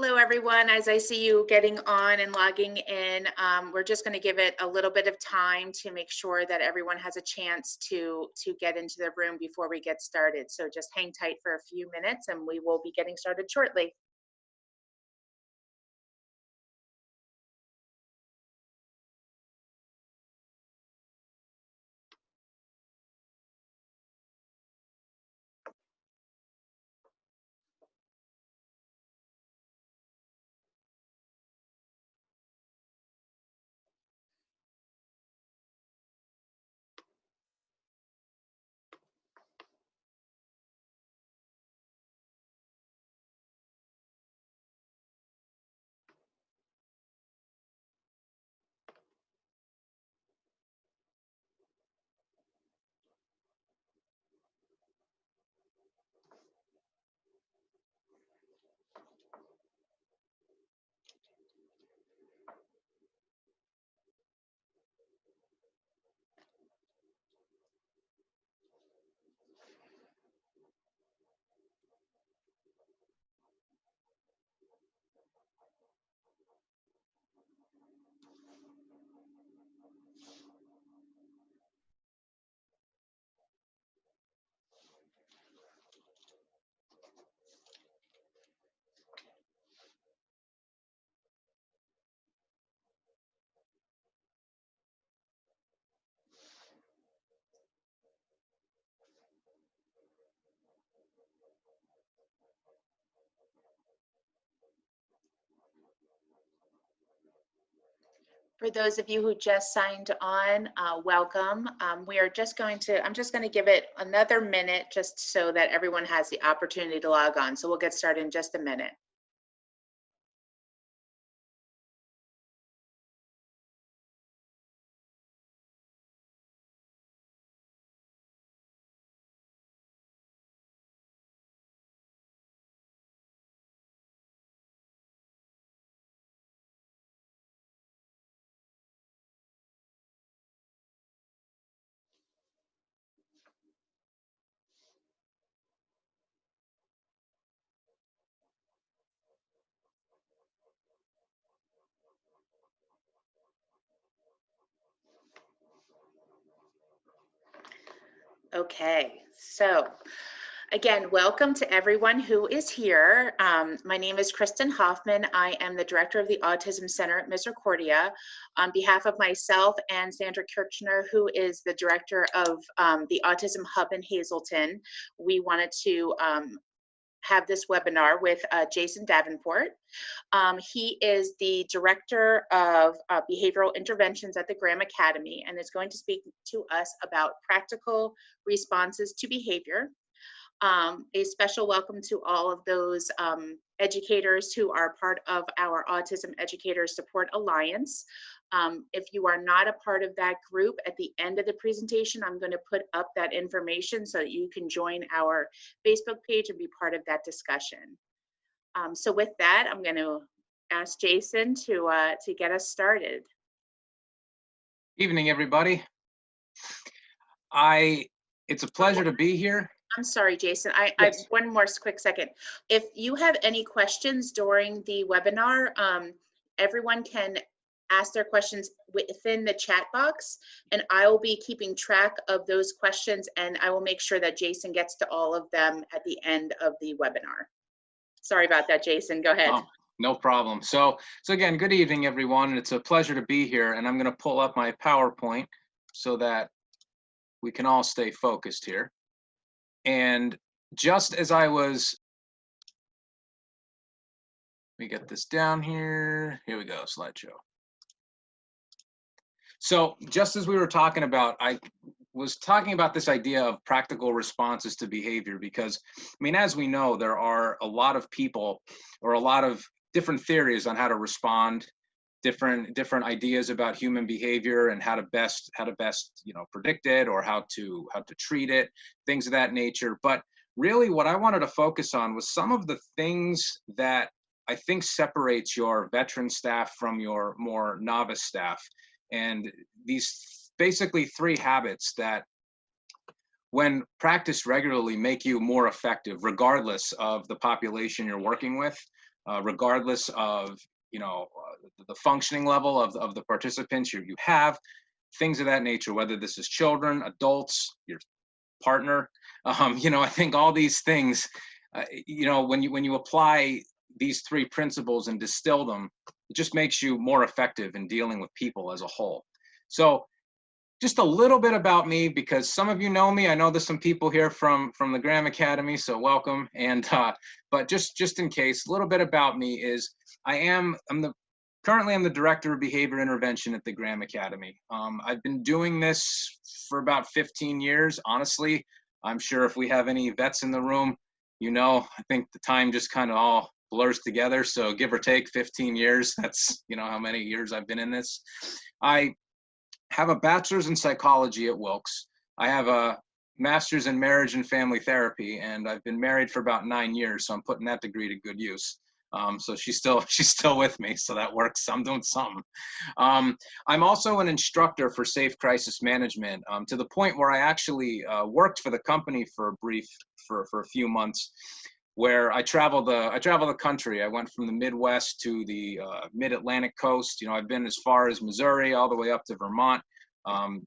Hello, everyone. As I see you getting on and logging in, we're just going to give it a little bit of time to make sure that everyone has a chance to get into the room before we get started. So just hang tight for a few minutes and we will be getting started shortly. For those of you who just signed on, welcome. I'm just going to give it another minute just so that everyone has the opportunity to log on. So we'll get started in just a minute. Okay, so again, welcome to everyone who is here. My name is Kristen Hoffman. I am the director of the Autism Center at Misericordia. On behalf of myself and Sandra Kirchner, who is the director of the Autism Hub in Hazleton, we wanted to have this webinar with Jason Davenport. He is the director of behavioral interventions at the Graham Academy and is going to speak to us about practical responses to behavior. A special welcome to all of those educators who are part of our Autism Educator Support Alliance. If you are not a part of that group, at the end of the presentation, I'm going to put up that information so that you can join our Facebook page and be part of that discussion. So with that, I'm going to ask Jason to get us started. Evening, everybody. It's a pleasure to be here. I'm sorry, Jason. I one more quick second. If you have any questions during the webinar, everyone can ask their questions within the chat box, and I will be keeping track of those questions, and I will make sure that Jason gets to all of them at the end of the webinar. Sorry about that, Jason. Go ahead. Oh, no problem. So again, good evening, everyone. It's a pleasure to be here, and I'm going to pull up my PowerPoint so that we can all stay focused here. And just as I was, let me get this down here. Here we go, slideshow. So just as we were talking about, I was talking about this idea of practical responses to behavior because, I mean, as we know, there are a lot of people or a lot of different theories on how to respond, different ideas about human behavior and how to best predict it or how to treat it, things of that nature. But really what I wanted to focus on was some of the things that I think separates your veteran staff from your more novice staff. And these basically 3 habits that, when practiced regularly, make you more effective, regardless of the population you're working with. regardless of, the functioning level of the participants you have, things of that nature, whether this is children, adults, your partner. I think all these things, when you apply these three principles and distill them, it just makes you more effective in dealing with people as a whole. So just a little bit about me, because some of you know me. I know there's some people here from the Graham Academy, so welcome. And but just in case, a little bit about me is currently I'm the director of behavior intervention at the Graham Academy. I've been doing this for about 15 years. Honestly, I'm sure if we have any vets in the room, I think the time just kind of all blurs together. So give or take 15 years, that's, how many years I've been in this. I have a bachelor's in psychology at Wilkes. I have a master's in marriage and family therapy, and I've been married for about 9 years, so I'm putting that degree to good use. So she's still with me, so that works. I'm doing something. I'm also an instructor for safe crisis management, to the point where I actually worked for the company for a few months, where I travel the country. I went from the Midwest to the mid-Atlantic coast. I've been as far as Missouri, all the way up to Vermont,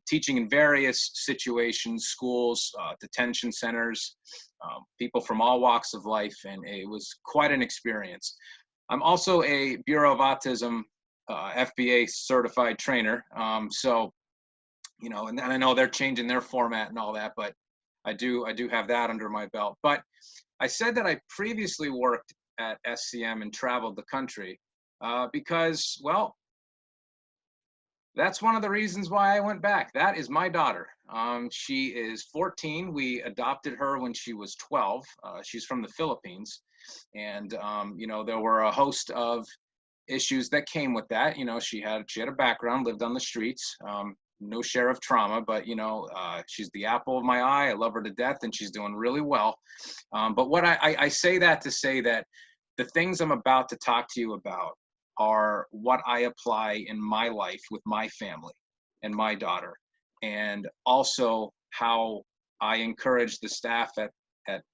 teaching in various situations, schools, detention centers, people from all walks of life, and it was quite an experience. I'm also a Bureau of Autism FBA certified trainer. And I know they're changing their format and all that, but I do have that under my belt. But I said that I previously worked at SCM and traveled the country because, well, that's one of the reasons why I went back. That is my daughter. She is 14. We adopted her when she was 12. She's from the Philippines. And, there were a host of issues that came with that. She had a background, lived on the streets. No share of trauma, but she's the apple of my eye. I love her to death, and she's doing really well. But what I say that to say that the things I'm about to talk to you about are what I apply in my life with my family and my daughter, and also how I encourage the staff at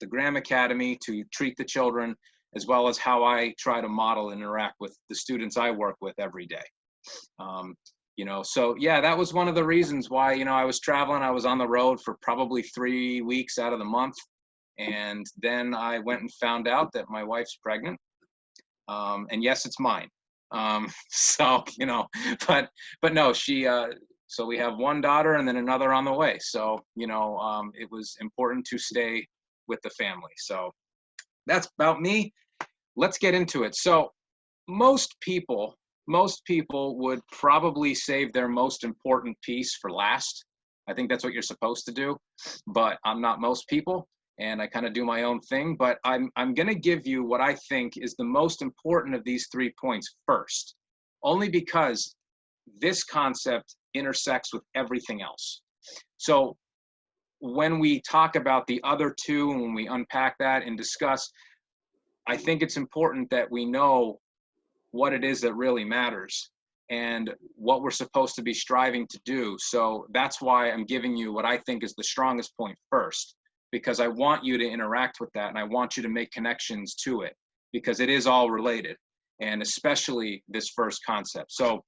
the Graham Academy to treat the children, as well as how I try to model and interact with the students I work with every day. So yeah, that was one of the reasons why, I was traveling. I was on the road for probably 3 weeks out of the month. And then I went and found out that my wife's pregnant. And yes, it's mine. But no, so we have one daughter and then another on the way. So, it was important to stay with the family. So that's about me. Let's get into it. So most people would probably save their most important piece for last. I think that's what you're supposed to do, but I'm not most people, and I kind of do my own thing. But I'm going to give you what I think is the most important of these 3 points first, only because this concept intersects with everything else. So when we talk about the other two, and when we unpack that and discuss, I think it's important that we know what it is that really matters and what we're supposed to be striving to do. So that's why I'm giving you what I think is the strongest point first, because I want you to interact with that, and I want you to make connections to it, because it is all related, and especially this first concept. So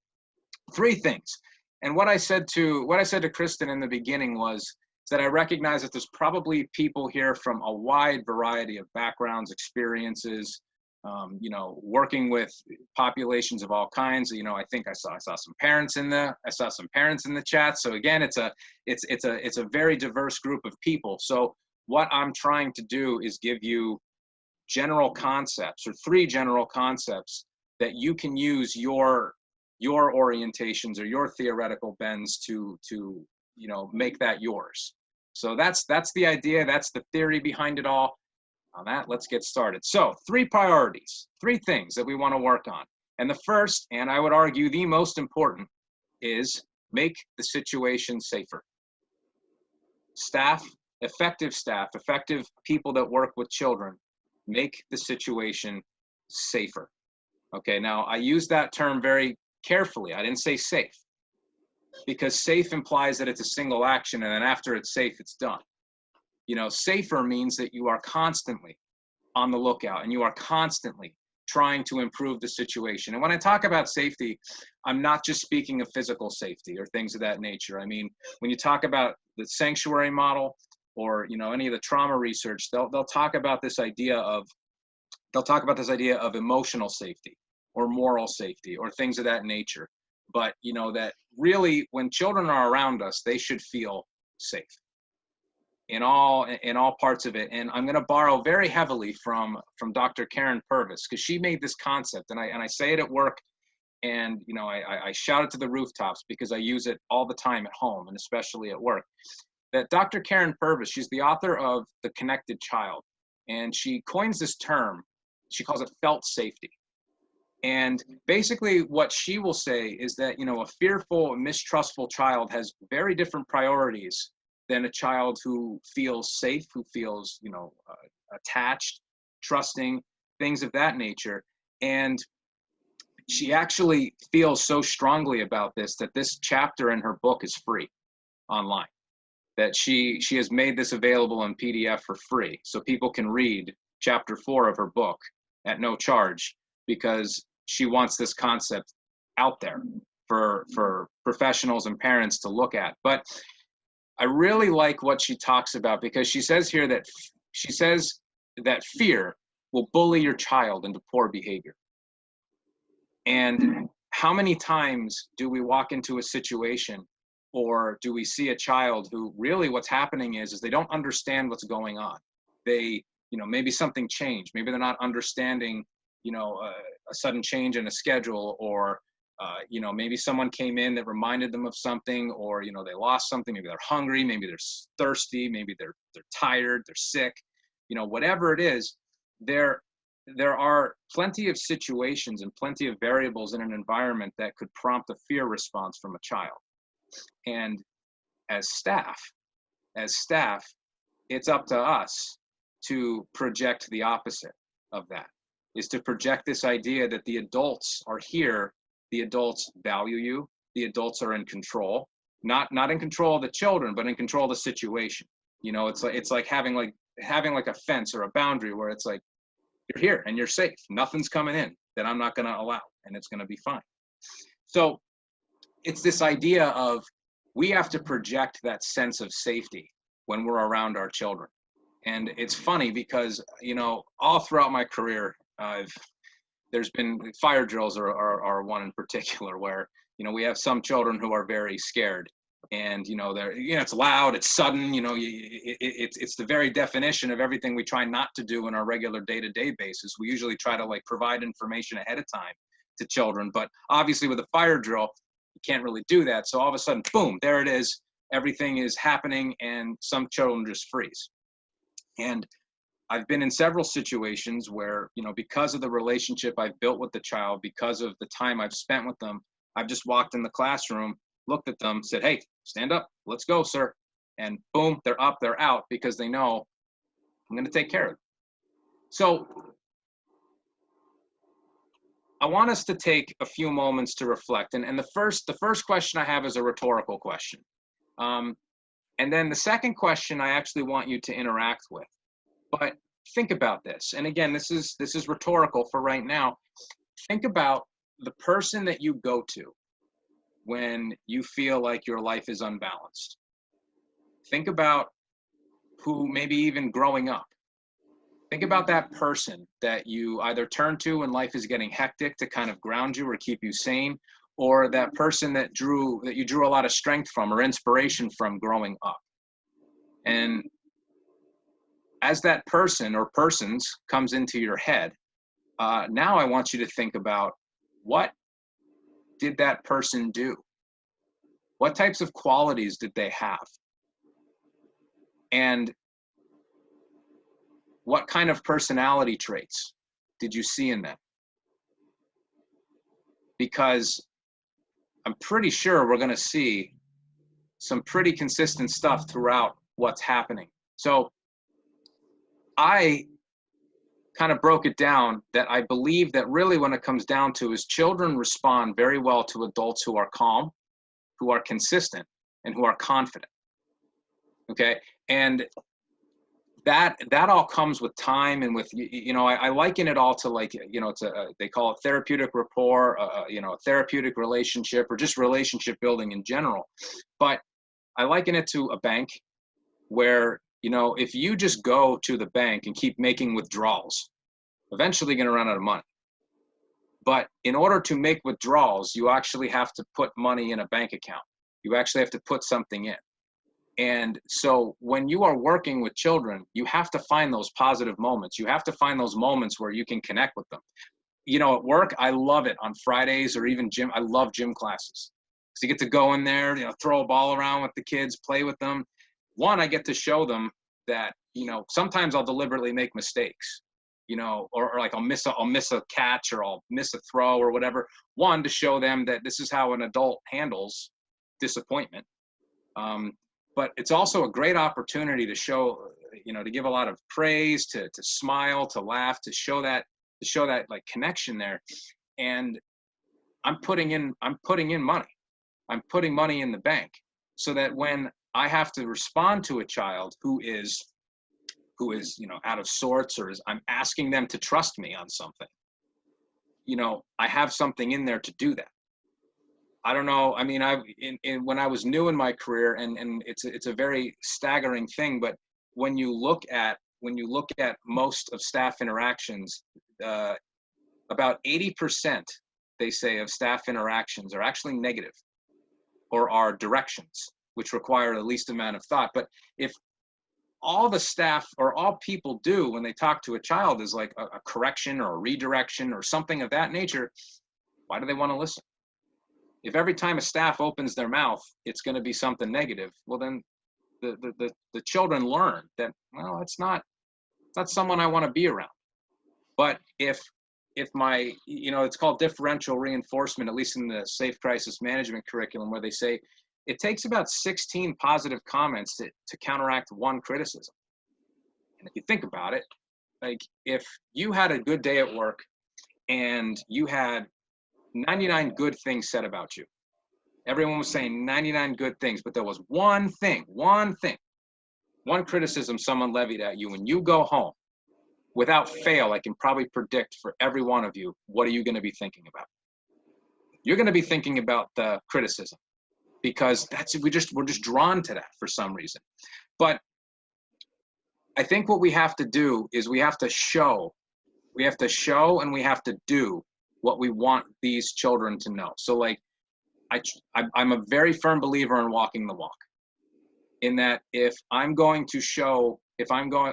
3 things. And what I said to Kristen in the beginning was that I recognize that there's probably people here from a wide variety of backgrounds, experiences, working with populations of all kinds. I think I saw some parents in the chat. So again, it's a very diverse group of people. So what I'm trying to do is give you general concepts, or 3 general concepts, that you can use your orientations or your theoretical bends to make that yours. So that's the idea. That's the theory behind it all. On that, let's get started. So 3 priorities, 3 things that we want to work on. And the first, and I would argue the most important, is make the situation safer. Effective people that work with children, make the situation safer. Okay, now I use that term very carefully. I didn't say safe, because safe implies that it's a single action, and then after it's safe, it's done. Safer means that you are constantly on the lookout, and you are constantly trying to improve the situation. And when I talk about safety, I'm not just speaking of physical safety or things of that nature. I mean, when you talk about the sanctuary model or, you know, any of the trauma research, they'll talk about this idea of emotional safety or moral safety or things of that nature. But, you know, that really when children are around us, they should feel safe in all parts of it. And I'm going to borrow very heavily from Dr. Karen Purvis, because she made this concept, and I say it at work, and you know, I shout it to the rooftops because I use it all the time at home and especially at work. That Dr. Karen Purvis, she's the author of The Connected Child, and she coins this term. She calls it felt safety. And basically what she will say is that, you know, a fearful, mistrustful child has very different priorities than a child who feels safe, who feels, you know, attached, trusting, things of that nature. And she actually feels so strongly about this that this chapter in her book is free online, that she has made this available in PDF for free. So people can read chapter 4 of her book at no charge, because she wants this concept out there for professionals and parents to look at. But I really like what she talks about, because she says here that fear will bully your child into poor behavior. And how many times do we walk into a situation, or do we see a child who really what's happening is they don't understand what's going on. They, you know, maybe something changed. Maybe they're not understanding, you know, a sudden change in a schedule, or you know, maybe someone came in that reminded them of something, or, you know, they lost something. Maybe they're hungry, maybe they're thirsty, maybe they're tired, they're sick, you know, whatever it is. There are plenty of situations and plenty of variables in an environment that could prompt a fear response from a child. And as staff, it's up to us to project the opposite of that, is to project this idea that the adults are here, the adults value you, the adults are in control, not in control of the children, but in control of the situation. You know, it's like having a fence or a boundary where it's like, you're here and you're safe. Nothing's coming in that I'm not going to allow, and it's going to be fine. So it's this idea of we have to project that sense of safety when we're around our children. And it's funny because, you know, all throughout my career, there's been fire drills are one in particular where, you know, we have some children who are very scared. And, you know, it's loud, it's sudden, you know, it's the very definition of everything we try not to do in our regular day-to-day basis. We usually try to like provide information ahead of time to children, but obviously with a fire drill, you can't really do that. So all of a sudden, boom, there it is. Everything is happening and some children just freeze. And I've been in several situations where, you know, because of the relationship I've built with the child, because of the time I've spent with them, I've just walked in the classroom, looked at them, said, hey, stand up, let's go, sir. And boom, they're up, they're out, because they know I'm going to take care of them. So I want us to take a few moments to reflect. And the first question I have is a rhetorical question. And then the second question I actually want you to interact with. But think about this. And again, this is rhetorical for right now. Think about the person that you go to when you feel like your life is unbalanced. Think about who, maybe even growing up. Think about that person that you either turn to when life is getting hectic to kind of ground you or keep you sane, or that person that you drew a lot of strength from or inspiration from growing up. And as that person or persons comes into your head, now I want you to think about, what did that person do? What types of qualities did they have? And what kind of personality traits did you see in them? Because I'm pretty sure we're going to see some pretty consistent stuff throughout what's happening. So I kind of broke it down that I believe that really when it comes down to is children respond very well to adults who are calm, who are consistent, and who are confident. Okay. And that all comes with time and with, I liken it all to, like, it's they call it therapeutic rapport, a therapeutic relationship, or just relationship building in general. But I liken it to a bank where, if you just go to the bank and keep making withdrawals, eventually going to run out of money. But in order to make withdrawals, you actually have to put money in a bank account. You actually have to put something in. And so when you are working with children, you have to find those positive moments. You have to find those moments where you can connect with them. At work, I love it on Fridays, or even gym. I love gym classes. So you get to go in there, throw a ball around with the kids, play with them. One, I get to show them that, sometimes I'll deliberately make mistakes, or like I'll miss a catch, or I'll miss a throw or whatever. One, to show them that this is how an adult handles disappointment. But it's also a great opportunity to show, to give a lot of praise, to smile, to laugh, to show that like connection there. And I'm putting in money. I'm putting money in the bank, so that when I have to respond to a child who is out of sorts, or I'm asking them to trust me on something, I have something in there to do that. I don't know. I mean, when I was new in my career, and it's a very staggering thing, but when you look at most of staff interactions, about 80%, they say, of staff interactions are actually negative, or are directions, which require the least amount of thought. But if all the staff or all people do when they talk to a child is like a correction or a redirection or something of that nature, why do they want to listen? If every time a staff opens their mouth, it's going to be something negative, well, then the children learn that, well, it's not someone I want to be around. But if my, it's called differential reinforcement, at least in the safe crisis management curriculum, where they say it takes about 16 positive comments to counteract one criticism. And if you think about it, like, if you had a good day at work and you had 99 good things said about you, everyone was saying 99 good things, but there was one criticism someone levied at you, and you go home, without fail, I can probably predict for every one of you, what are you going to be thinking about? You're going to be thinking about the criticism, because we're just drawn to that for some reason. But I think what we have to do is we have to show and we have to do what we want these children to know. So, like, I'm a very firm believer in walking the walk, in that if I'm going,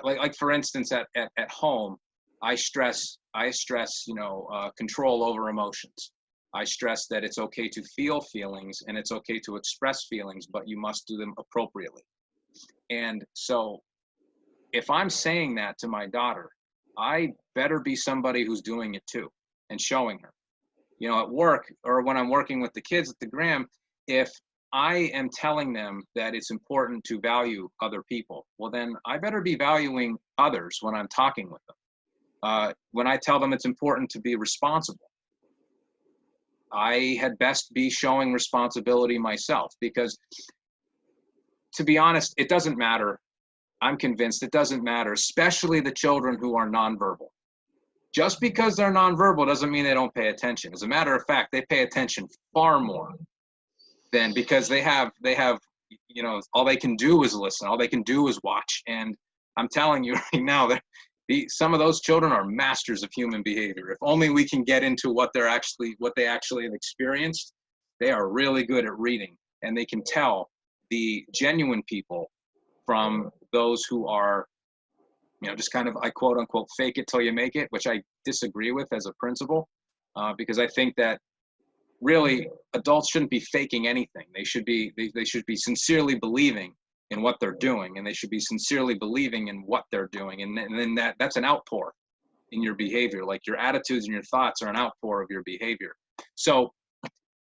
like for instance, at home, I stress, control over emotions. I stress that it's okay to feel feelings and it's okay to express feelings, but you must do them appropriately. And so if I'm saying that to my daughter, I better be somebody who's doing it too and showing her. At work, or when I'm working with the kids at the Graham, if I am telling them that it's important to value other people, well, then I better be valuing others when I'm talking with them. When I tell them it's important to be responsible, I had best be showing responsibility myself, because, to be honest, it doesn't matter. I'm convinced it doesn't matter, especially the children who are nonverbal. Just because they're nonverbal doesn't mean they don't pay attention. As a matter of fact, they pay attention far more than, because they have, all they can do is listen. All they can do is watch. And I'm telling you right now that some of those children are masters of human behavior. If only we can get into what they actually have experienced, they are really good at reading, and they can tell the genuine people from those who are, just kind of, I quote unquote, fake it till you make it, which I disagree with as a principle, because I think that really adults shouldn't be faking anything. They should be sincerely believing in what they're doing, and they should be sincerely believing in what they're doing. And then that's an outpour in your behavior. Like, your attitudes and your thoughts are an outpour of your behavior. So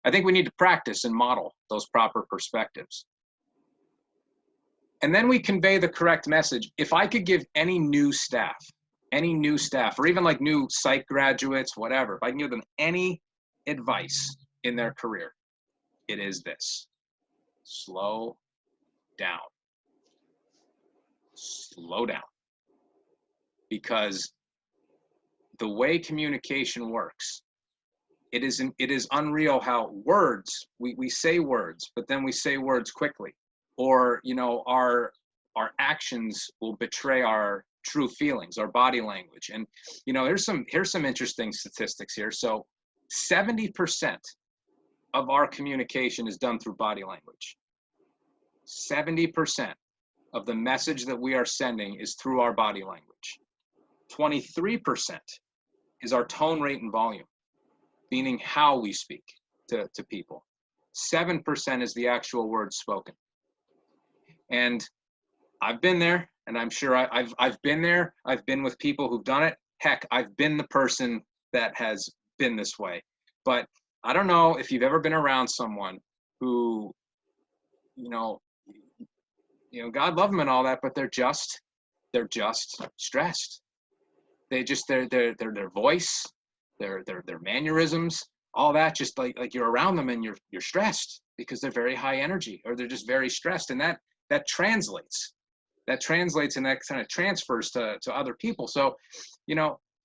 I think we need to practice and model those proper perspectives. And then we convey the correct message. If I could give any new staff, or even like new psych graduates, whatever, if I can give them any advice in their career, it is this: slow down. Slow down. because the way communication works, it is unreal how words, we say words, but then we say words quickly, or our actions will betray our true feelings, our body language. And here's some interesting statistics here. So 70% of our communication is done through body language. 70% of the message that we are sending is through our body language. 23% is our tone, rate, and volume, meaning how we speak to people. 7% is the actual words spoken. And I've been there, and I'm sure I've been there. I've been with people who've done it. Heck, I've been the person that has been this way. But I don't know if you've ever been around someone who, God love them and all that, but they're just stressed. Their voice, their mannerisms, all that, just like you're around them and you're stressed because they're very high energy, or they're just very stressed. And that translates and that kind of transfers to other people. So,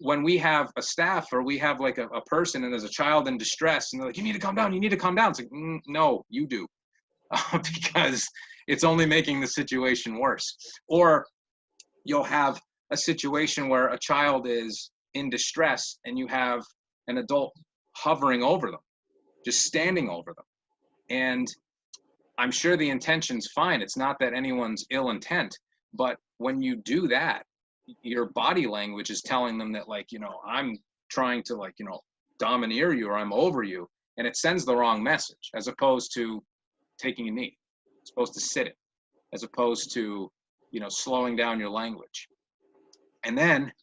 when we have a staff, or we have like a person, and there's a child in distress, and they're like, you need to calm down, it's like, no, you do. Because it's only making the situation worse. Or you'll have a situation where a child is in distress, and you have an adult hovering over them, just standing over them. And I'm sure the intention's fine. It's not that anyone's ill intent, but when you do that, your body language is telling them that, I'm trying to, domineer you, or I'm over you. And it sends the wrong message, as opposed to taking a knee, as opposed to sitting, as opposed to, slowing down your language. And then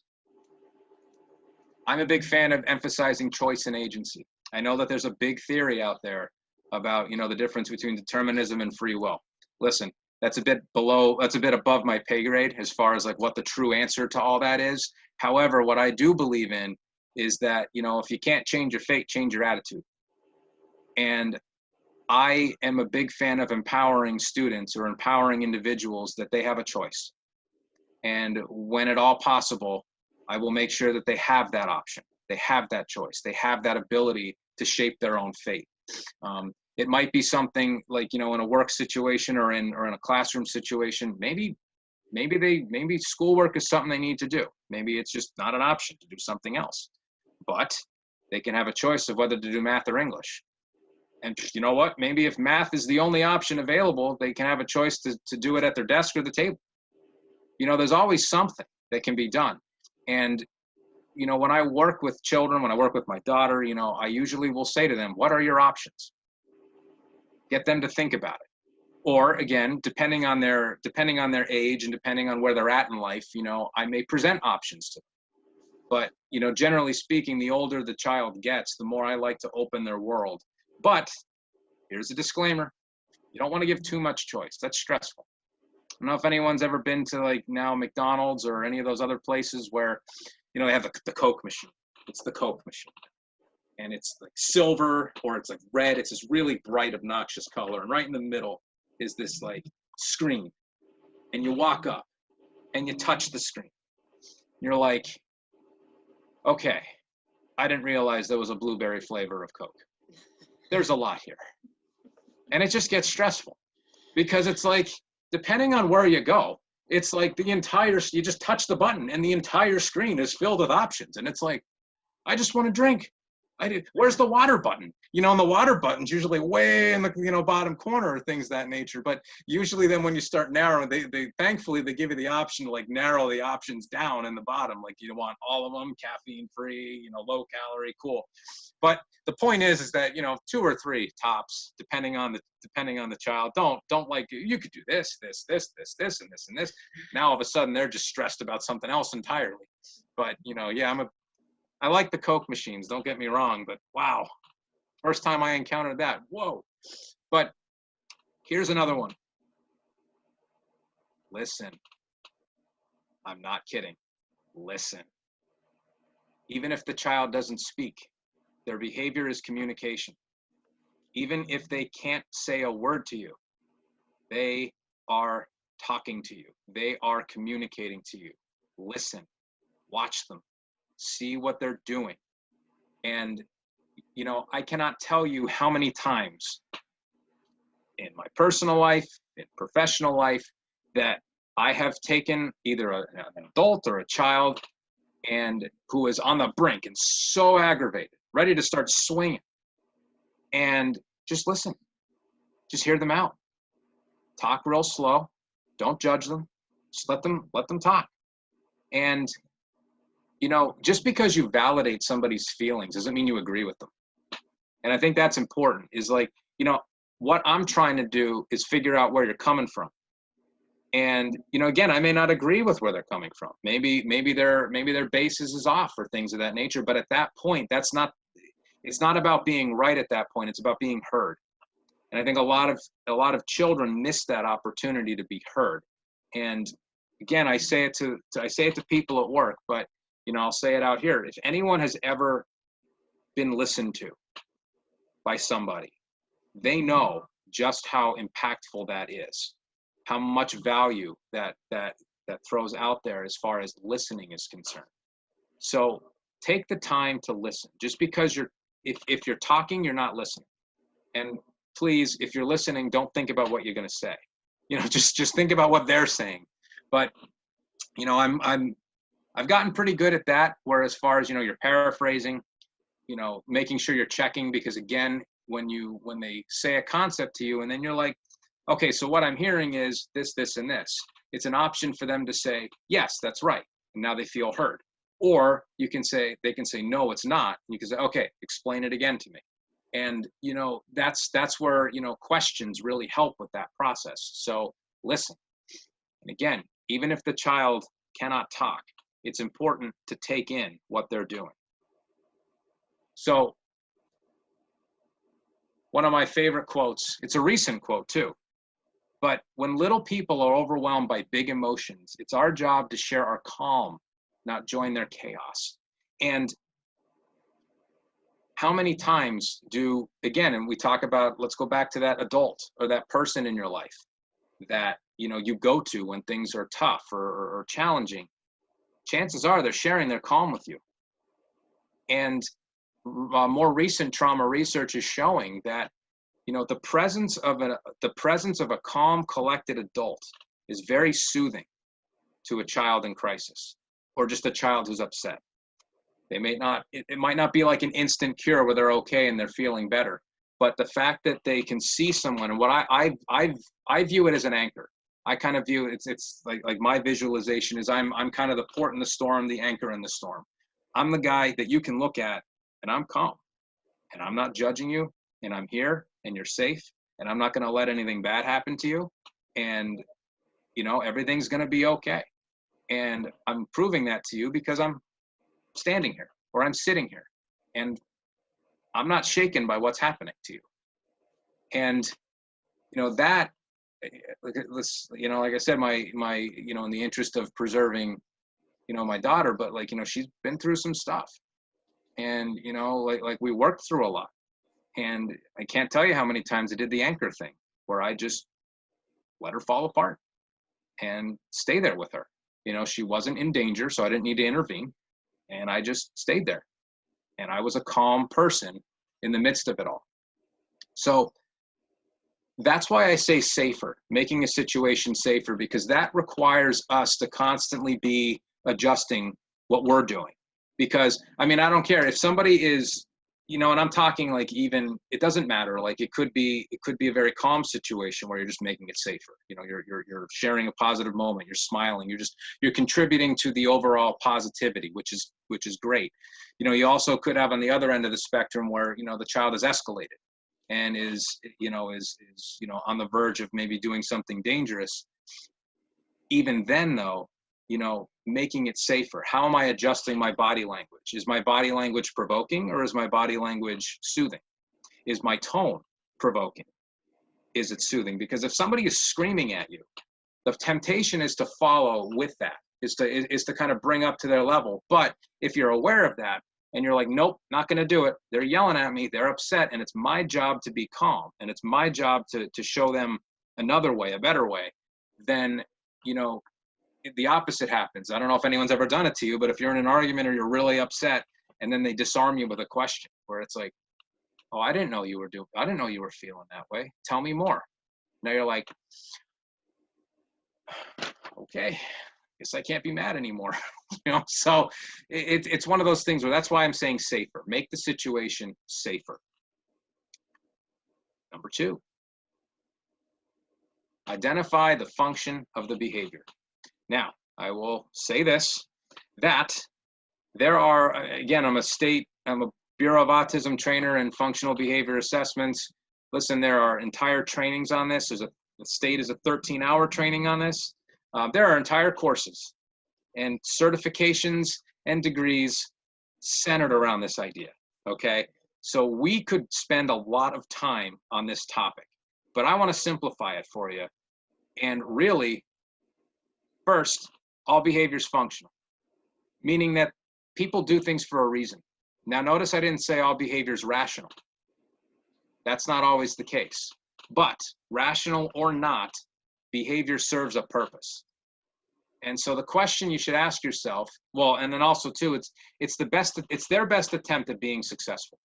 I'm a big fan of emphasizing choice and agency. I know that there's a big theory out there about, the difference between determinism and free will. Listen, that's a bit above my pay grade as far as what the true answer to all that is. However, what I do believe in is that, if you can't change your fate, change your attitude. And I am a big fan of empowering students, or empowering individuals, that they have a choice. And when at all possible, I will make sure that they have that option. They have that choice. They have that ability to shape their own fate. It might be something like, in a work situation, or in a classroom situation. Maybe schoolwork is something they need to do. Maybe it's just not an option to do something else. But they can have a choice of whether to do math or English. And you know what? Maybe if math is the only option available, they can have a choice to do it at their desk or the table. There's always something that can be done. And, when I work with children, when I work with my daughter, I usually will say to them, what are your options? Get them to think about it. Or again, depending on their age, and depending on where they're at in life, I may present options to them. But, generally speaking, the older the child gets, the more I like to open their world. But here's a disclaimer. You don't want to give too much choice. That's stressful. I don't know if anyone's ever been to now McDonald's or any of those other places where, they have the Coke machine. It's the Coke machine. And it's silver, or it's red. It's this really bright, obnoxious color. And right in the middle is this screen. And you walk up and you touch the screen. You're like, okay, I didn't realize there was a blueberry flavor of Coke. There's a lot here. And it just gets stressful, because it's depending on where you go, it's you just touch the button and the entire screen is filled with options. And it's I just want to drink. Where's the water button? And the water button's usually way in the bottom corner, or things of that nature. But usually then when you start narrowing, they thankfully they give you the option to narrow the options down in the bottom. You want all of them, caffeine free, low calorie, cool. But the point is that 2 or 3 tops, depending on the child. Don't you could do this, and this. Now all of a sudden they're just stressed about something else entirely. But yeah, I like the Coke machines, don't get me wrong, but wow, first time I encountered that, whoa. But here's another one. Listen. I'm not kidding. Listen. Even if the child doesn't speak, their behavior is communication. Even if they can't say a word to you, they are talking to you. They are communicating to you. Listen. watch them, see what they're doing. And, you know, I cannot tell you how many times in my personal life, in professional life, that I have taken either an adult or a child and who is on the brink and so aggravated, ready to start swinging, and just listen, just hear them out, talk real slow, don't judge them, just let them talk. And, you know, just because you validate somebody's feelings doesn't mean you agree with them. And I think that's important, is like, you know, what I'm trying to do is figure out where you're coming from. And, you know, again, I may not agree with where they're coming from. Maybe their basis is off or things of that nature. But at that point, it's not about being right at that point. It's about being heard. And I think a lot of children miss that opportunity to be heard. And again, I say it to people at work, but, you know, I'll say it out here. If anyone has ever been listened to by somebody, they know just how impactful that is, how much value that throws out there as far as listening is concerned. So take the time to listen. Just because if you're talking, you're not listening. And please, if you're listening, don't think about what you're going to say. You know, just think about what they're saying. But, you know, I've gotten pretty good at that, where as far as, you know, you're paraphrasing, you know, making sure you're checking, because again, when they say a concept to you and then you're like, okay, so what I'm hearing is this, this, and this. It's an option for them to say, yes, that's right. And now they feel heard. Or they can say, no, it's not. And you can say, okay, explain it again to me. And, you know, that's where, you know, questions really help with that process. So listen. And again, even if the child cannot talk, it's important to take in what they're doing. So one of my favorite quotes, it's a recent quote too, but when little people are overwhelmed by big emotions, it's our job to share our calm, not join their chaos. And how many times again, and we talk about, let's go back to that adult or that person in your life that, you know, you go to when things are tough or challenging. Chances are they're sharing their calm with you. And more recent trauma research is showing that, you know, the presence of a calm, collected adult is very soothing to a child in crisis, or just a child who's upset. It might not be like an instant cure where they're okay and they're feeling better, but the fact that they can see someone, and what I view it as an anchor. I kind of view it's like my visualization is I'm kind of the port in the storm, the anchor in the storm. I'm the guy that you can look at and I'm calm and I'm not judging you and I'm here and you're safe and I'm not going to let anything bad happen to you. And, you know, everything's going to be okay. And I'm proving that to you because I'm standing here or I'm sitting here and I'm not shaken by what's happening to you. And, you know, that, you know, like I said, my, you know, in the interest of preserving, you know, my daughter, but like, you know, she's been through some stuff and, you know, like we worked through a lot, and I can't tell you how many times I did the anchor thing where I just let her fall apart and stay there with her. You know, she wasn't in danger, so I didn't need to intervene. And I just stayed there. And I was a calm person in the midst of it all. So that's why I say safer, making a situation safer, because that requires us to constantly be adjusting what we're doing. Because, I mean, I don't care if somebody is, you know, and I'm talking like, even, it doesn't matter. Like it could be a very calm situation where you're just making it safer. You know, you're sharing a positive moment, you're smiling, you're contributing to the overall positivity, which is great. You know, you also could have on the other end of the spectrum where, you know, the child is escalated and is on the verge of maybe doing something dangerous. Even then though, you know, making it safer. How am I adjusting my body language? Is my body language provoking or is my body language soothing? Is my tone provoking? Is it soothing? Because if somebody is screaming at you, the temptation is to follow with that, is to kind of bring up to their level. But if you're aware of that and you're like, nope, not going to do it. They're yelling at me. They're upset. And it's my job to be calm. And it's my job to show them another way, a better way. Then, you know, the opposite happens. I don't know if anyone's ever done it to you, but if you're in an argument or you're really upset and then they disarm you with a question where it's like, oh, I didn't know you were feeling that way. Tell me more. Now you're like, okay, guess I can't be mad anymore. So it's one of those things where that's why I'm saying safer. Make the situation safer. Number 2, identify the function of the behavior. Now, I will say this, that there are, again, I'm a Bureau of Autism trainer and functional behavior assessments. Listen, there are entire trainings on this. The state is a 13-hour training on this. There are entire courses and certifications and degrees centered around this idea, okay? So we could spend a lot of time on this topic, but I want to simplify it for you. And really, first, all behavior is functional, meaning that people do things for a reason. Now, notice I didn't say all behavior is rational. That's not always the case. But rational or not, behavior serves a purpose. And so the question you should ask yourself, well, and then also too, it's their best attempt at being successful.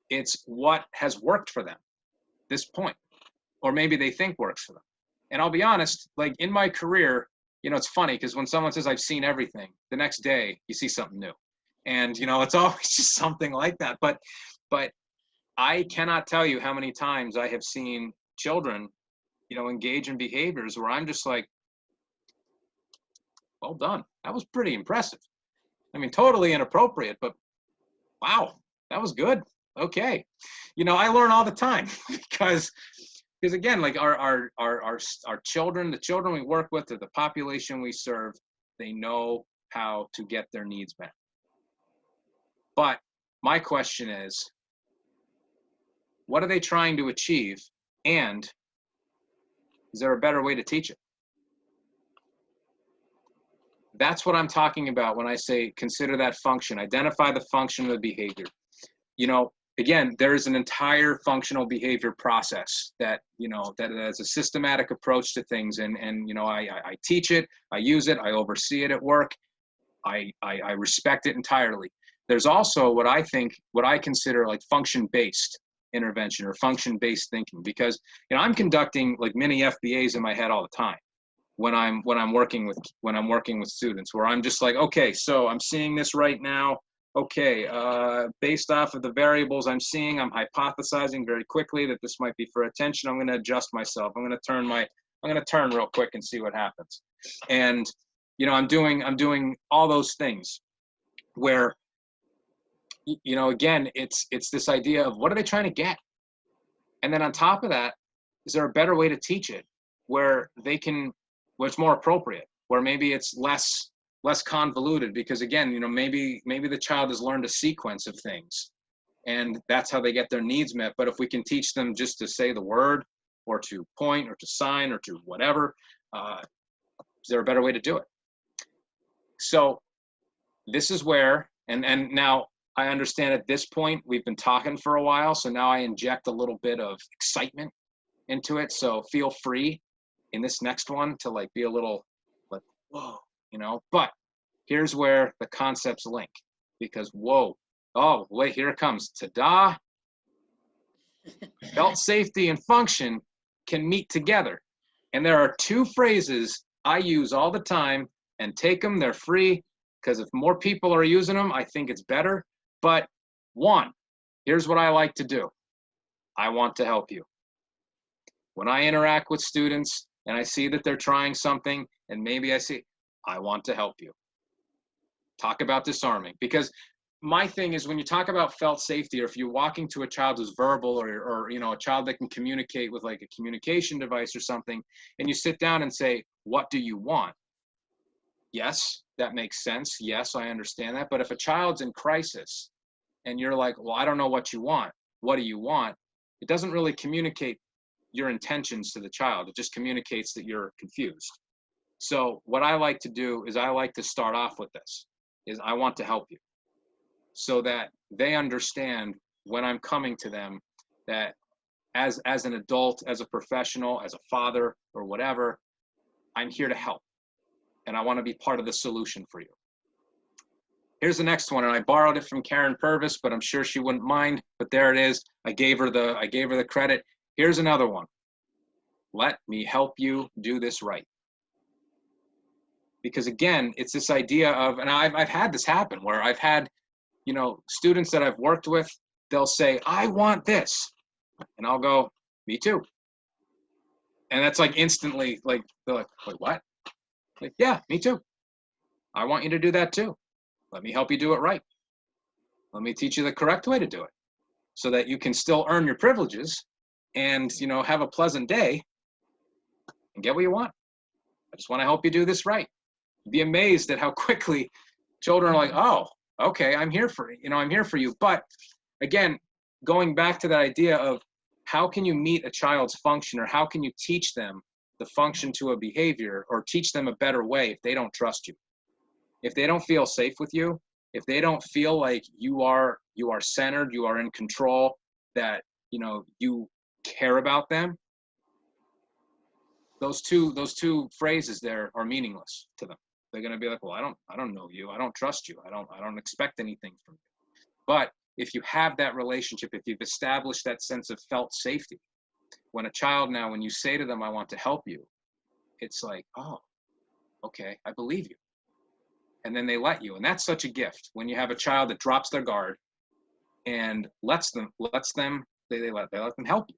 It's what has worked for them, this point, or maybe they think works for them. And I'll be honest, like in my career, it's funny because when someone says I've seen everything, the next day you see something new. And, it's always just something like that. But I cannot tell you how many times I have seen children, engage in behaviors where I'm just like, well done. That was pretty impressive. I mean, totally inappropriate, but wow, that was good. Okay. I learn all the time because again, like our children, the children we work with, or the population we serve, they know how to get their needs met. But my question is, what are they trying to achieve? And is there a better way to teach it? That's what I'm talking about when I say consider that function, identify the function of the behavior. Again, there is an entire functional behavior process that has a systematic approach to things. And I teach it, I use it, I oversee it at work. I respect it entirely. There's also what I consider like function-based intervention or function-based thinking, because I'm conducting like mini FBAs in my head all the time when I'm working with students, where I'm just like, okay, so I'm seeing this right now. Okay, based off of the variables I'm seeing, I'm hypothesizing very quickly that this might be for attention. I'm going to adjust myself. I'm going to turn real quick and see what happens. And I'm doing all those things where again, it's this idea of what are they trying to get? And then on top of that, is there a better way to teach it where it's more appropriate, where maybe it's less convoluted? Because again, maybe the child has learned a sequence of things and that's how they get their needs met. But if we can teach them just to say the word or to point or to sign or to whatever, is there a better way to do it? So this is where, and now I understand at this point, we've been talking for a while, so now I inject a little bit of excitement into it. So feel free in this next one to like be a little like, whoa, but here's where the concepts link, because whoa, oh wait, here it comes. Ta-da! Felt safety and function can meet together. And there are 2 phrases I use all the time, and take them, they're free, because if more people are using them, I think it's better. But 1, here's what I like to do. I want to help you. When I interact with students and I see that they're trying something, and maybe I see, I want to help you. Talk about disarming. Because my thing is, when you talk about felt safety, or if you're walking to a child who's verbal, or a child that can communicate with like a communication device or something, and you sit down and say, what do you want? Yes, that makes sense. Yes, I understand that. But if a child's in crisis and you're like, well, I don't know what you want. What do you want? It doesn't really communicate your intentions to the child. It just communicates that you're confused. So what I like to do is I like to start off with this, is I want to help you, so that they understand when I'm coming to them that as an adult, as a professional, as a father or whatever, I'm here to help. and I want to be part of the solution for you. Here's the next one, and I borrowed it from Karen Purvis, but I'm sure she wouldn't mind, but there it is. I gave her the credit. Here's another one. Let me help you do this right. Because again, it's this idea of, and I've had this happen where I've had, you know, students that I've worked with, they'll say, I want this. And I'll go, me too. And that's like instantly, like, they're like, wait, what? Like, yeah, me too. I want you to do that too. Let me help you do it right. Let me teach you the correct way to do it so that you can still earn your privileges and, you know, have a pleasant day and get what you want. I just want to help you do this right. You'd be amazed at how quickly children are like, oh, okay, I'm here for you. But again, going back to that idea of how can you meet a child's function, or how can you teach them the function to a behavior, or teach them a better way if they don't trust you? If they don't feel safe with you, if they don't feel like you are centered, you are in control, that, you know, you care about them, those two phrases there are meaningless to them. They're going to be like, well, I don't know you. I don't trust you. I don't expect anything from you. But if you have that relationship, if you've established that sense of felt safety, when a child now, when you say to them, I want to help you, it's like, oh, okay, I believe you. And then they let you. And that's such a gift when you have a child that drops their guard and lets them help you.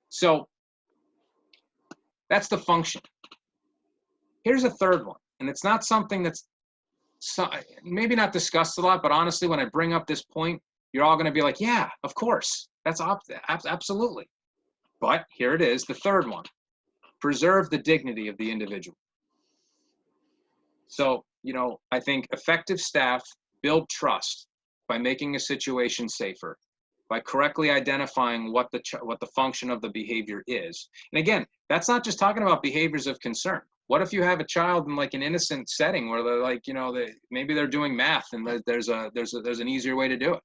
So that's the function. Here's a third one. And it's not something that's maybe not discussed a lot, but honestly, when I bring up this point, you're all going to be like, yeah, of course. That's absolutely. But here it is, the third one. Preserve the dignity of the individual. So, you know, I think effective staff build trust by making a situation safer, by correctly identifying what the function of the behavior is. And again, that's not just talking about behaviors of concern. What if you have a child in like an innocent setting where they're like, you know, maybe they're doing math and there's an easier way to do it.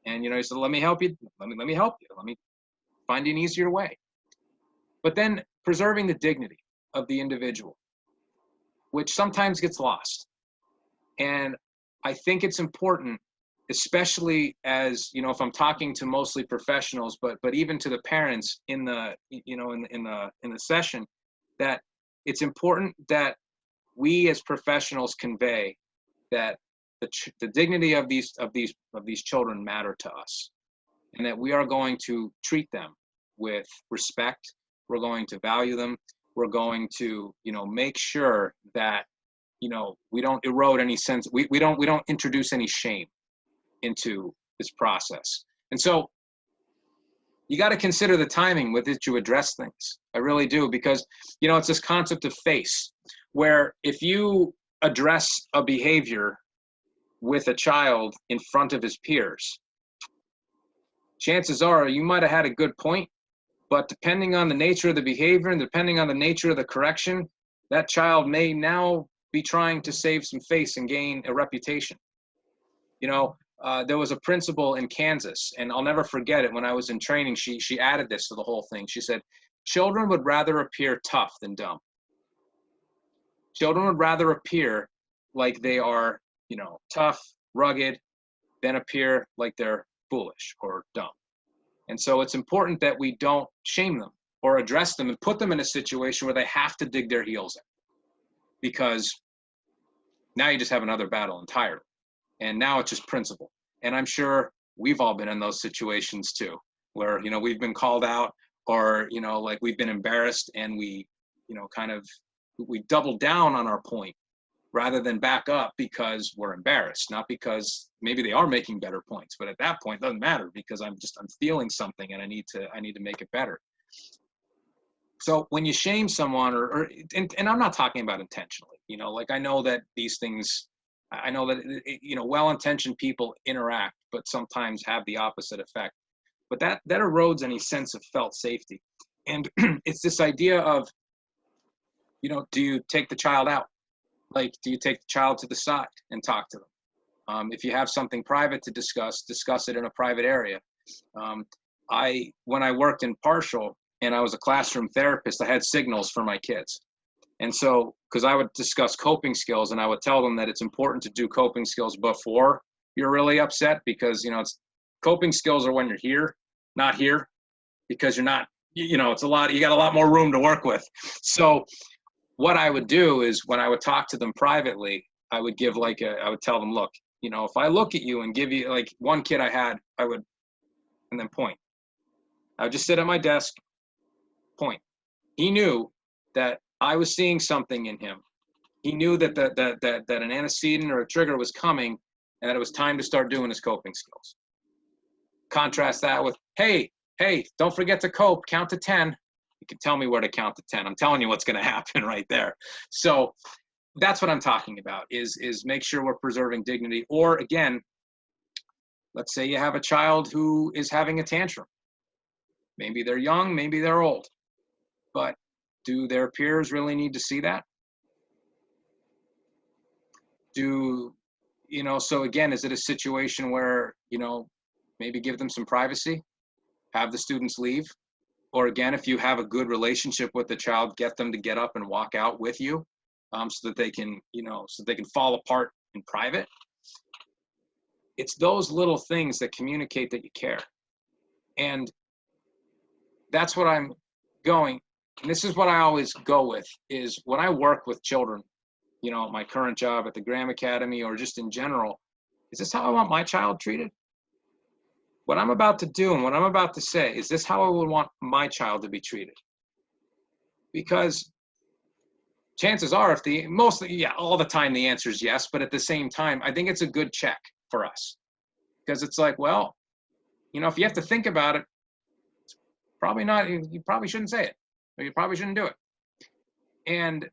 And, you know, you said, let me help you. Let me help you. Let me find an easier way. But then preserving the dignity of the individual, which sometimes gets lost. And I think it's important, especially as, you know, if I'm talking to mostly professionals, but even to the parents in the session, that it's important that we as professionals convey that the dignity of these children matter to us, and that we are going to treat them with respect. We're going to value them. We're going to, you know, make sure that, you know, we don't erode any sense. We don't introduce any shame into this process. And so you got to consider the timing with which you address things. I really do, because, you know, it's this concept of face, where if you address a behavior with a child in front of his peers, chances are you might have had a good point, but depending on the nature of the behavior and depending on the nature of the correction, that child may now be trying to save some face and gain a reputation. You know, there was a principal in Kansas, and I'll never forget it. When I was in training, she added this to the whole thing. She said, children would rather appear tough than dumb. Children would rather appear like they are, you know, tough, rugged, than appear like they're foolish or dumb. And so it's important that we don't shame them or address them and put them in a situation where they have to dig their heels in, because now you just have another battle entirely. And now it's just principle. And I'm sure we've all been in those situations too, where, you know, we've been called out, or, you know, like we've been embarrassed, and we, you know, we double down on our point rather than back up because we're embarrassed, not because maybe they are making better points, but at that point it doesn't matter, because I'm feeling something and I need to make it better. So when you shame someone, and I'm not talking about intentionally, you know, like I know that these things, I know that, you know, well-intentioned people interact, but sometimes have the opposite effect. But that erodes any sense of felt safety. And it's this idea of, you know, do you take the child out? Like, do you take the child to the side and talk to them? If you have something private to discuss it in a private area. When I worked in partial and I was a classroom therapist, I had signals for my kids. And so because I would discuss coping skills, and I would tell them that it's important to do coping skills before you're really upset, because, you know, it's coping skills are when you're here, not here, because you're not, you know, it's a lot, you got a lot more room to work with. So what I would do is when I would talk to them privately, I would give like I would tell them, look, you know, if I look at you and give you, like one kid I had, I would, and then point. I would just sit at my desk, point. He knew that I was seeing something in him. He knew that an antecedent or a trigger was coming, and that it was time to start doing his coping skills. Contrast that with, hey, don't forget to cope, count to 10. You can tell me where to count to 10. I'm telling you what's going to happen right there. So that's what I'm talking about, is make sure we're preserving dignity. Or again, let's say you have a child who is having a tantrum. Maybe they're young, maybe they're old, but do their peers really need to see that? Do, you know, so again, is it a situation where, you know, maybe give them some privacy, have the students leave? Or again, if you have a good relationship with the child, get them to get up and walk out with you, so that they can, you know, so they can fall apart in private. It's those little things that communicate that you care. And that's what I'm going, and this is what I always go with, is when I work with children, you know, my current job at the Graham Academy or just in general, is this how I want my child treated? What I'm about to do and what I'm about to say, is this how I would want my child to be treated? Because chances are, if the mostly, yeah, all the time the answer is yes, but at the same time, I think it's a good check for us, because it's like, well, you know, if you have to think about it, it's probably not, you probably shouldn't say it, or you probably shouldn't do it. And,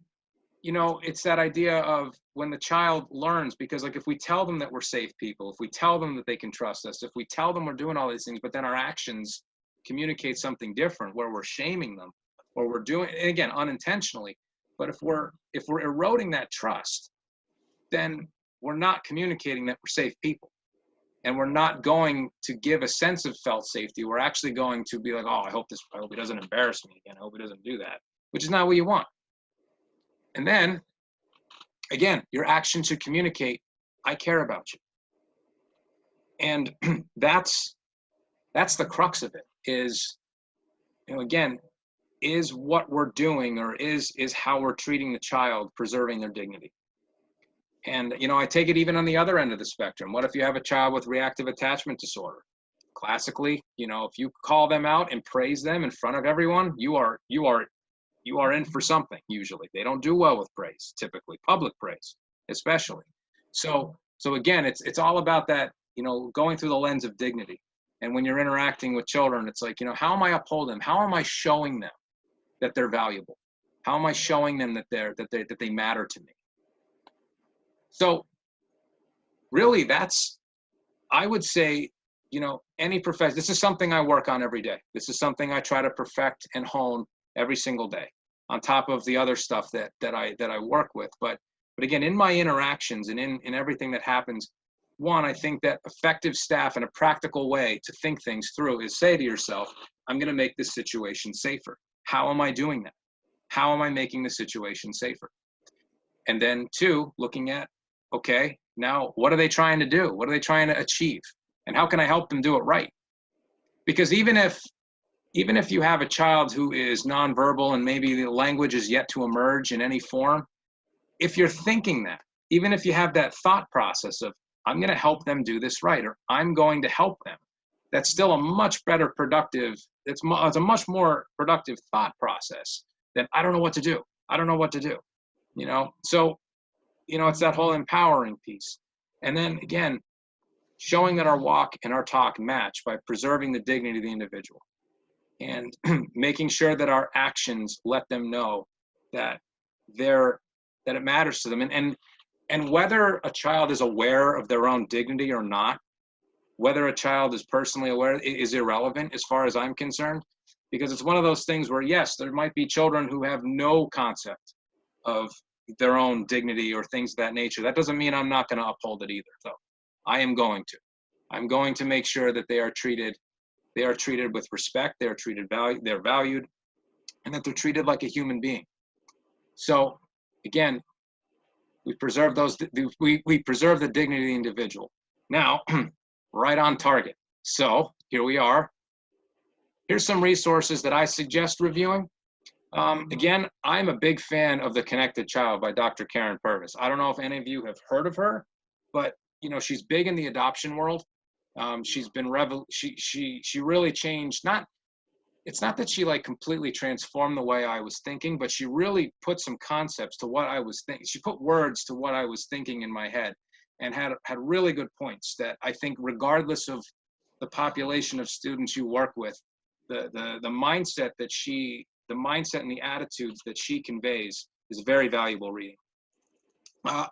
you know, it's that idea of when the child learns, because like if we tell them that we're safe people, if we tell them that they can trust us, if we tell them we're doing all these things, but then our actions communicate something different, where we're shaming them, or we're doing, and again, unintentionally, but if we're eroding that trust, then we're not communicating that we're safe people. And we're not going to give a sense of felt safety. We're actually going to be like, oh, I hope he doesn't embarrass me again. I hope he doesn't do that, which is not what you want. And then, again, your action should communicate, I care about you. And that's the crux of it, is, you know, again, is what we're doing, or is how we're treating the child preserving their dignity? And, you know, I take it even on the other end of the spectrum. What if you have a child with reactive attachment disorder? Classically, you know, if you call them out and praise them in front of everyone, you are in for something. Usually they don't do well with praise, typically public praise, especially. So again, it's all about that, you know, going through the lens of dignity. And when you're interacting with children, it's like, you know, how am I upholding them? How am I showing them that they're valuable? How am I showing them that they matter to me? So really, that's, I would say, you know, any profession, this is something I work on every day. This is something I try to perfect and hone every single day, on top of the other stuff that I work with. But again, in my interactions and in everything that happens, one, I think that effective staff, and a practical way to think things through, is say to yourself, I'm going to make this situation safer. How am I doing that? How am I making the situation safer? And then two, looking at, okay, now what are they trying to do? What are they trying to achieve? And how can I help them do it right? Because even if you have a child who is nonverbal and maybe the language is yet to emerge in any form, if you're thinking that, even if you have that thought process of, I'm going to help them do this right, or I'm going to help them, that's still a much better productive, it's a much more productive thought process than, I don't know what to do. I don't know what to do. You know, so, you know, it's that whole empowering piece. And then again, showing that our walk and our talk match by preserving the dignity of the individual, and making sure that our actions let them know that that it matters to them. And whether a child is aware of their own dignity or not, whether a child is personally aware, is irrelevant as far as I'm concerned, because it's one of those things where, yes, there might be children who have no concept of their own dignity or things of that nature. That doesn't mean I'm not going to uphold it either, though. I am going to. I'm going to make sure that they are treated with respect, they're valued, and that they're treated like a human being. So again, we preserve we preserve the dignity of the individual. Now, right on target. So here we are. Here's some resources that I suggest reviewing. Again, I'm a big fan of The Connected Child by Dr. Karen Purvis. I don't know if any of you have heard of her, but you know, she's big in the adoption world. She's been she really changed, it's not that she like completely transformed the way I was thinking, but she really put some concepts to what I was thinking. She put words to what I was thinking in my head, and had really good points that I think, regardless of the population of students you work with, the mindset and the attitudes that she conveys is very valuable reading.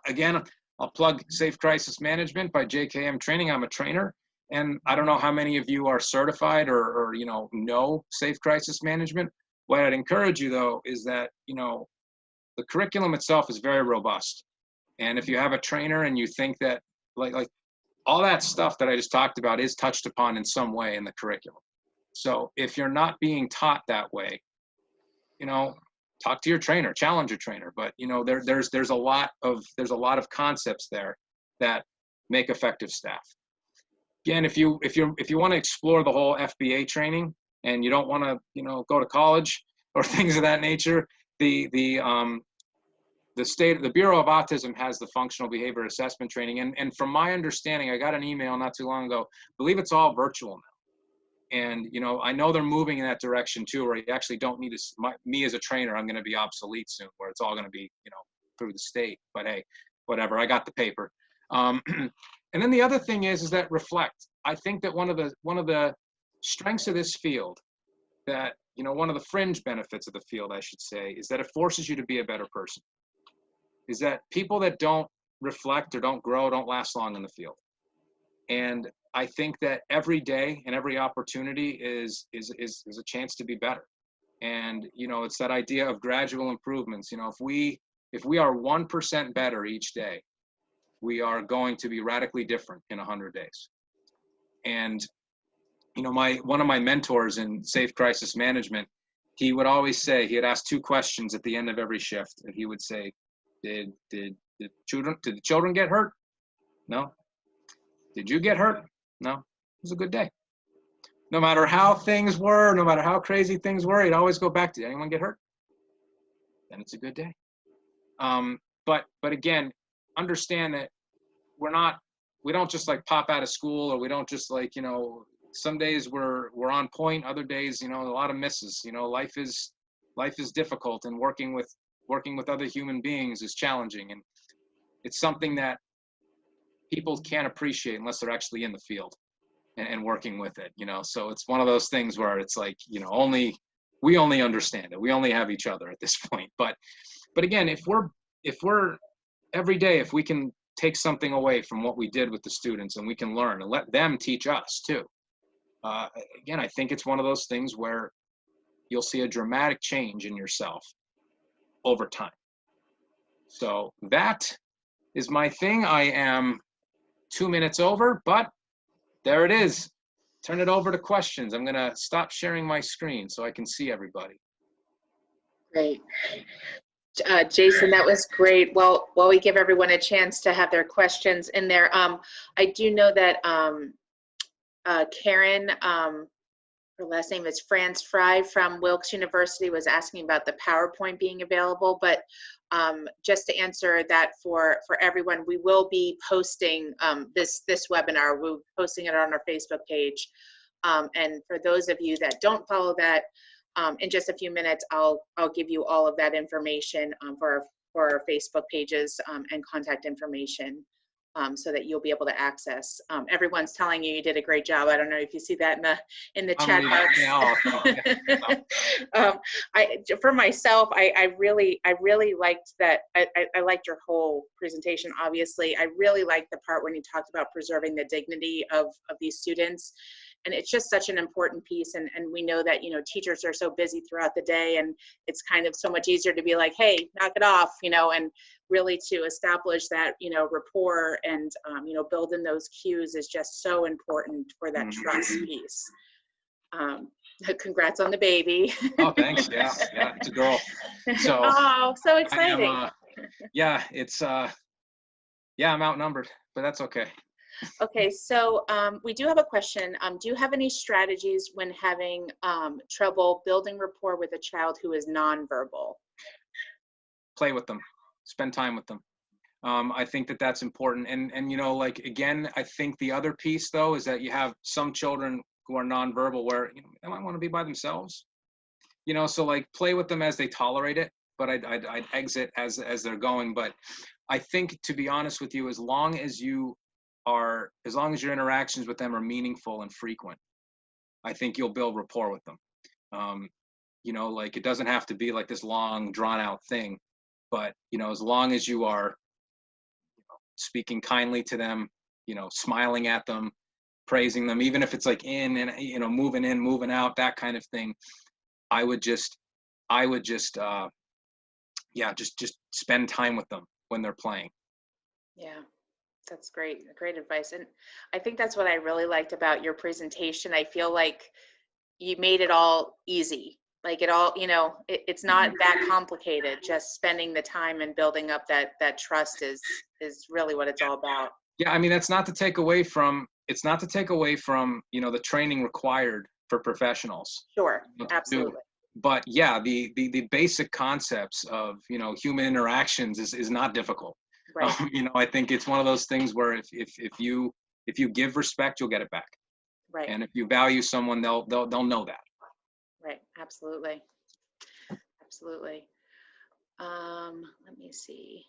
Again, I'll plug Safe Crisis Management by JKM Training. I'm a trainer, and I don't know how many of you are certified or you know Safe Crisis Management. What I'd encourage you, though, is that, you know, the curriculum itself is very robust. And if you have a trainer and you think that like all that stuff that I just talked about is touched upon in some way in the curriculum. So if you're not being taught that way, you know, talk to your trainer, challenge your trainer. But you know, there's a lot of concepts there that make effective staff. Again, if you want to explore the whole FBA training and you don't want to, you know, go to college or things of that nature, the Bureau of Autism has the functional behavior assessment training, and from my understanding, I got an email not too long ago, I believe it's all virtual now. And you know, I know they're moving in that direction too, where you actually don't need me as a trainer, I'm going to be obsolete soon, where it's all going to be, you know, through the state. But hey, whatever, I got the paper. And then the other thing is that reflect. I think that one of the strengths of this field, that, you know, one of the fringe benefits of the field, I should say, is that it forces you to be a better person. Is that people that don't reflect or don't grow don't last long in the field. And I think that every day and every opportunity is a chance to be better. And you know, it's that idea of gradual improvements. You know, if we are 1% better each day, we are going to be radically different in 100 days. And you know, one of my mentors in Safe Crisis Management, he would always say, he had asked 2 questions at the end of every shift, and he would say, did the children get hurt? No. Did you get hurt? No. It was a good day. No matter how things were, no matter how crazy things were, he'd always go back to, did anyone get hurt? Then it's a good day. But again, understand that we don't just like pop out of school, or we don't just like, you know, some days we're on point, other days, you know, a lot of misses. You know, life is difficult, and working with other human beings is challenging, and it's something that people can't appreciate unless they're actually in the field and working with it, you know. So it's one of those things where it's like, you know, we only understand it, we only have each other at this point. But again, if we're every day, if we can take something away from what we did with the students, and we can learn and let them teach us too, again, I think it's one of those things where you'll see a dramatic change in yourself over time. So that is my thing. I am 2 minutes over, but there it is. Turn it over to questions. I'm going to stop sharing my screen so I can see everybody. Great. Jason, that was great. Well, while we give everyone a chance to have their questions in there, I do know that Karen, her last name is Franz Fry from Wilkes University, was asking about the PowerPoint being available. But just to answer that for everyone, we will be posting this webinar. We'll be posting it on our Facebook page. And for those of you that don't follow that, in just a few minutes, I'll give you all of that information for our Facebook pages and contact information, so that you'll be able to access. Everyone's telling you did a great job. I don't know if you see that in the chat box. For myself, I really liked that. I liked your whole presentation. Obviously, I really liked the part when you talked about preserving the dignity of these students. And it's just such an important piece. And we know that, you know, teachers are so busy throughout the day, and it's kind of so much easier to be like, hey, knock it off, you know, and really to establish that, you know, rapport and, you know, build in those cues is just so important for that trust piece. Congrats on the baby. Oh, thanks. Yeah, it's a girl. So oh, so exciting. yeah, it's yeah, I'm outnumbered, but that's okay. Okay, so we do have a question. Do you have any strategies when having trouble building rapport with a child who is nonverbal? Play with them, spend time with them. I think that that's important. And you know, like again, I think the other piece though is that you have some children who are nonverbal where they might want to be by themselves. You know, so like play with them as they tolerate it, but I'd exit as they're going. But I think, to be honest with you, as long as your interactions with them are meaningful and frequent, I think you'll build rapport with them. Um, you know, like it doesn't have to be like this long, drawn out thing, but you know, as long as you are speaking kindly to them, you know, smiling at them, praising them, even if it's like in and you know, moving in, moving out, that kind of thing. I would just, yeah, just spend time with them when they're playing. Yeah, that's great. Great advice. And I think that's what I really liked about your presentation. I feel like you made it all easy. Like it all, it's not that complicated. Just spending the time and building up that trust is really what it's all about. Yeah, I mean, that's not to take away from, it's not to take away from, you know, the training required for professionals. Sure, To do. absolutely. But yeah, the basic concepts of, you know, human interactions is not difficult. Right, You know, I think it's one of those things where if you give respect, you'll get it back. right, And if you value someone, they'll know that. right. Absolutely, absolutely. Let me see.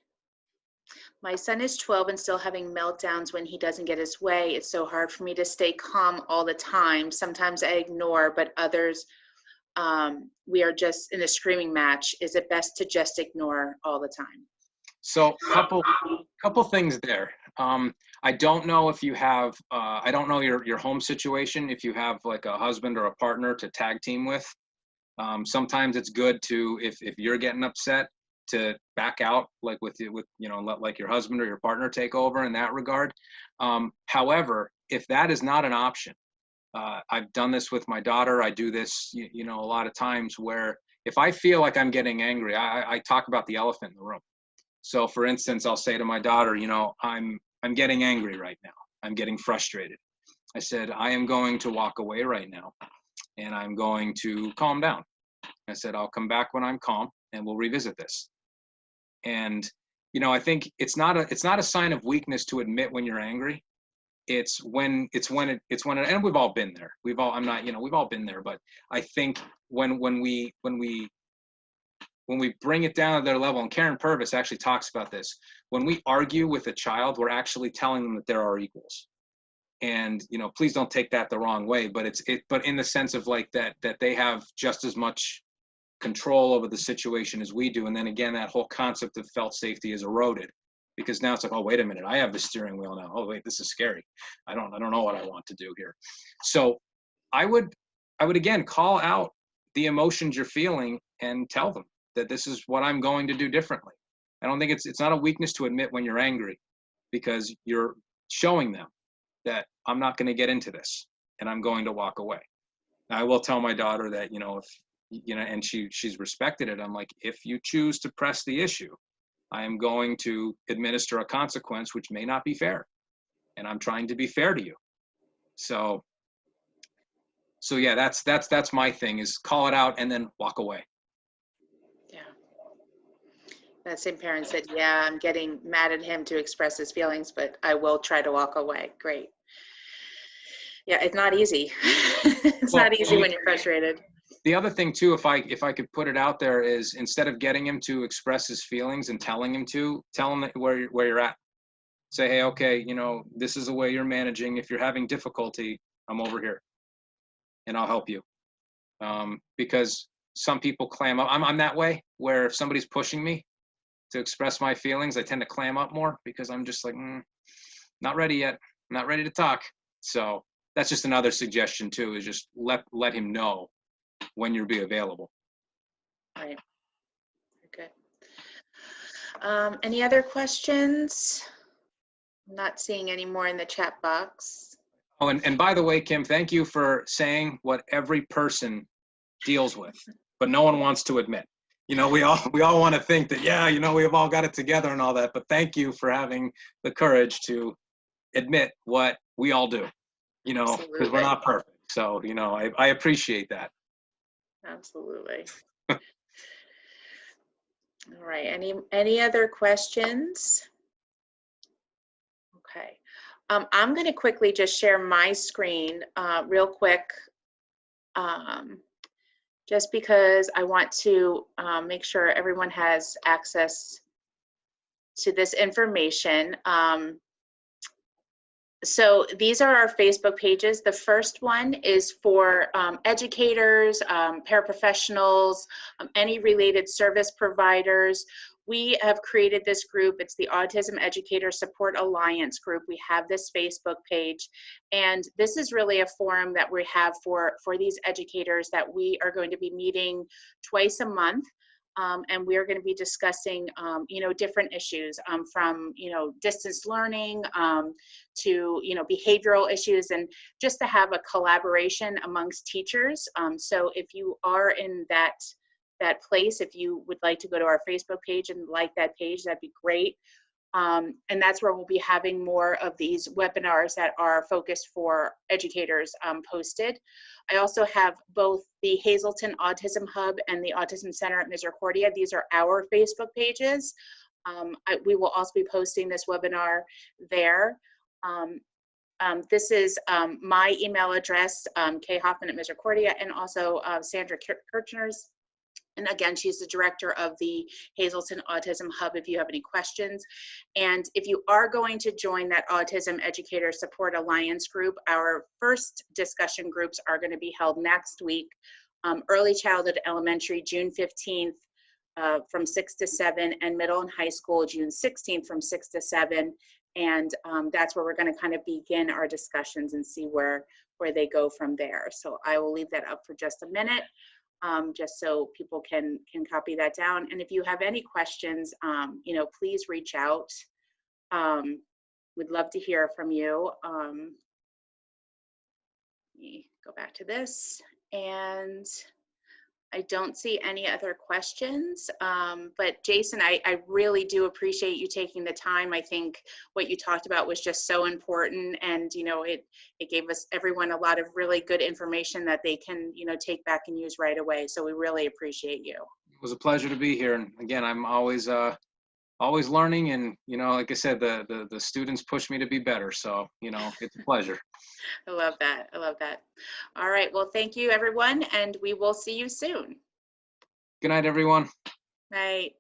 My son is 12 and still having meltdowns when he doesn't get his way. It's so hard for me to stay calm all the time. Sometimes I ignore, but others, we are just in a screaming match. Is it best to just ignore all the time? So couple things there. I don't know if you have, I don't know your home situation, if you have like a husband or a partner to tag team with. Sometimes it's good to, if you're getting upset, to back out, like with you know, let like your husband or your partner take over in that regard. However, if that is not an option, I've done this with my daughter. I do this, you know, a lot of times where if I feel like I'm getting angry, I talk about the elephant in the room. So for instance, I'll say to my daughter, you know, I'm getting angry right now. I'm getting frustrated. I said, I am going to walk away right now and I'm going to calm down. I said, I'll come back when I'm calm and we'll revisit this. And, you know, I think it's not a sign of weakness to admit when you're angry. And we've all been there. I'm not, you know, we've all been there, but I think when we bring it down to their level, and Karen Purvis actually talks about this, when we argue with a child, we're actually telling them that they're our equals. And, you know, please don't take that the wrong way, but but in the sense of like that they have just as much control over the situation as we do. And then again, that whole concept of felt safety is eroded because now it's like, oh, wait a minute, I have the steering wheel now. Oh, wait, this is scary. I don't know what I want to do here. So I would again call out the emotions you're feeling and tell them that this is what I'm going to do differently. I don't think it's not a weakness to admit when you're angry, because you're showing them that I'm not going to get into this and I'm going to walk away. Now, I will tell my daughter that, you know, if, you know, and she's respected it. I'm like, if you choose to press the issue, I am going to administer a consequence which may not be fair. And I'm trying to be fair to you. So yeah, that's my thing, is call it out and then walk away. Yeah. That same parent said, yeah, I'm getting mad at him to express his feelings, but I will try to walk away. Great. Yeah, it's not easy. It's Well, not easy when you're frustrated. the other thing too, if I could put it out there, is instead of getting him to express his feelings and telling him to, tell him where you're at. Say, hey, okay, you know, this is the way you're managing. If you're having difficulty, I'm over here and I'll help you. Because some people clam up. I'm that way, where if somebody's pushing me to express my feelings, I tend to clam up more because I'm just like, not ready yet. I'm not ready to talk. So that's just another suggestion too, is just let him know when you'll be available. Right. Okay. Any other questions? I'm not seeing any more in the chat box. Oh, and by the way, Kim, thank you for saying what every person deals with, but no one wants to admit. You know, we all want to think that, yeah, you know, we've all got it together and all that, but thank you for having the courage to admit what we all do, you know, because we're Absolutely. not perfect. So, you know, I appreciate that. Absolutely. All right. Any other questions? Okay. I'm going to quickly just share my screen real quick, just because I want to make sure everyone has access to this information. So these are our Facebook pages. The first one is for educators, paraprofessionals, any related service providers. We have created this group. It's the Autism Educator Support Alliance group. We have this Facebook page, and this is really a forum that we have for these educators that we are going to be meeting twice a month. And we're going to be discussing, you know, different issues from, you know, distance learning to, you know, behavioral issues, and just to have a collaboration amongst teachers. So if you are in that place, if you would like to go to our Facebook page and like that page, that'd be great. And that's where we'll be having more of these webinars that are focused for educators posted. I also have both the Hazleton Autism Hub and the Autism Center at Misericordia. These are our Facebook pages. We will also be posting this webinar there. This is my email address, khoffman at Misericordia, and also Sandra Kirchner's. And again, she's the director of the Hazleton Autism Hub if you have any questions. And if you are going to join that Autism Educator Support Alliance group, our first discussion groups are going to be held next week. Early Childhood Elementary, June 15th from 6 to 7, and Middle and High School, June 16th from 6 to 7. And that's where we're going to kind of begin our discussions and see where they go from there. So I will leave that up for just a minute. Just so people can copy that down. And if you have any questions, you know, please reach out. We'd love to hear from you. Let me go back to this. And I don't see any other questions, but Jason, I really do appreciate you taking the time. I think what you talked about was just so important, and you know, it gave us everyone a lot of really good information that they can, you know, take back and use right away. So we really appreciate you. It was a pleasure to be here, and again, I'm always learning, and you know, like I said, the students push me to be better. So you know, it's a pleasure. I love that. I love that. All right. Well, thank you, everyone, and we will see you soon. Good night, everyone. Night.